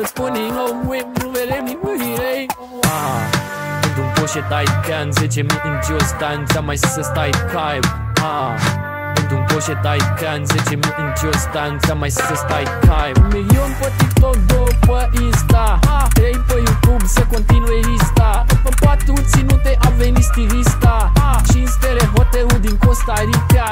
Îți spun din nou, nu vedem nimănire. Într-un poșet ai can, 10.000 în jos, Dan, ți-am mai să stai cai. Într-un poșet ai can, 10.000 în jos, Dan, ți-am mai să stai cai. 1 milion pe TikTok, 2 pe Insta, 3 pe YouTube, să continue lista. Pe 4 ținute a venit stilista, 5 stele hotelul din Costa Rica,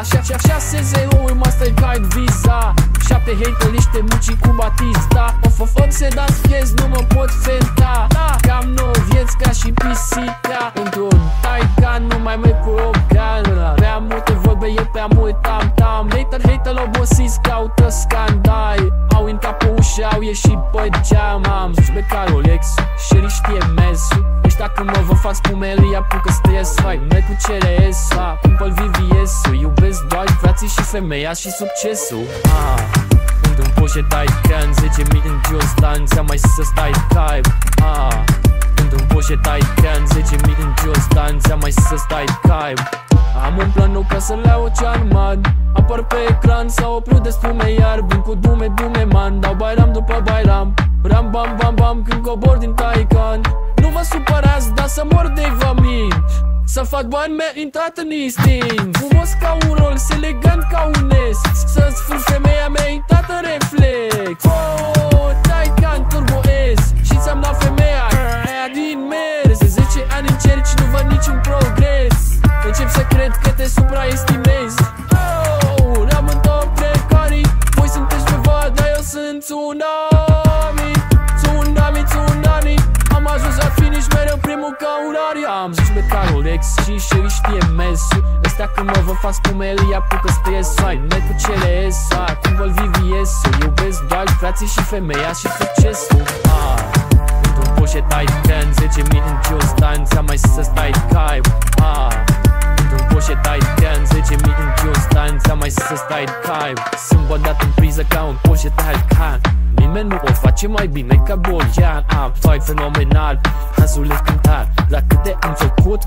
6 zerouri Mastercard Visa, 7 hateriște muncii cu Batista. Of obsedat schiez, nu mă pot fenta, cam 9 vieți ca și pisica. Într-un Taycan, nu mai merg cu o gală, prea multe vorbe, e prea mult tam-tam. Hater obosiți caută scandal, au intrat pe ușă, au ieșit pe geam. Am zis pe Rolex și el știe mersul. Ăștia când mă vă fac spumele, îi apucă stres. Hai, merg cu CRS, cumpăr VVS-ul. Iubesc doar frații și femeia și succesul. Într-un poșet ai can, 10.000 în jos, Dan, ți-am mai să stai cai. Într-un poșet ai can, 10.000 în jos, Dan, ți-am mai să stai cai. Am un plan nou ca să le ocean, man. Apar pe ecran sau o plu de spume, iar vin cu dume, man. Dau bairam după bairam, ram bam bam bam când cobor din Taycan. Nu vă supărați, dar să mor de vă mint. Să fac bani, mi-a intrat în instinct. Frumos ca un Rolls, elegant ca un S. Să-ți fur femeia, mi-a intrat în reflex. Taycan Turbo S. Și ți-am dat femeia aia din mers. De 10 ani încerci, nu văd niciun progres. Încep să cred că te supraestimezi. Am în top precarii, voi sunteți pe vad, dar eu sunt tsunami. Tsunami. Am ajuns la finish, mereu primul ca urari. Am zis pe Rolex și el știe mersul. Ăstea când mă vă fac spumele, îi apucă stres. Hai, merg cu CRS, cumpăr VVS-ul. Iubesc doar frații și femeia și succesul. Într-un poșet ai can, 10.000 în jos, Dan, ți-am mai să stai cai. Într-un poșet ai can, 10.000 în jos, Dan, ți-am mai să stai cai. Sunt băgat în priză ca un poșet ai can. Nimeni nu o face mai bine ca Bolian. Am fight fenomenal, Hazulev cântar. La câte am făcut,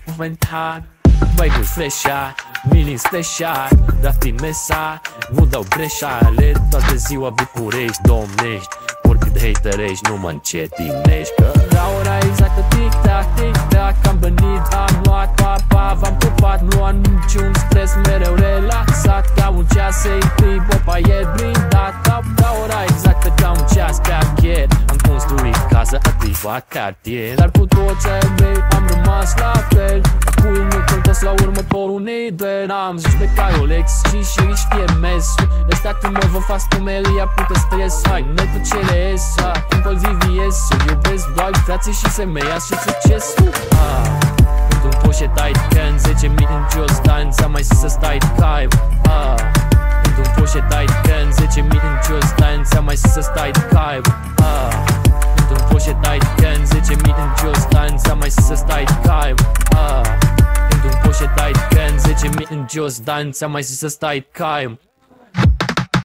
momentan. Băi-ul fresh-a, milin special, rapi mesa, nu dau greșale. Toată ziua București domnești, oricât haterești, nu mă încetinești. Că la ora exactă, tic-tac, tic-tac, am venit, am luat papa, v-am pupat, nu am niciun stres, mereu relaxat. Ca un ceas, ei popa e blindat. La ora exactă, ca un ceas, cachet. Am construit casă, activat cartier. Dar cu toți ai mei am rămas la fel. Acum nu contos la următorul nivel. Am zis pe Rolex și el știe mersul. Ăstea când mă vă fac spumele, îi apucă stres. Hai, merg cu CRS, cumpăr VVS-ul. Iubesc doar frații și femeia și succesul. Într-un poșet ai can, 10.000 în jos, Dan, ți-am mai să stai cai. Într-un poșet ai can, 10.000 în jos, Dan, ți-am mai să stai cai. Într-un poșet ai can, 10.000 în jos, Dan, ți-am mai să stai cai. Într-un poșet ai can, 10.000 în jos, Dan, ți-am mai să stai cai.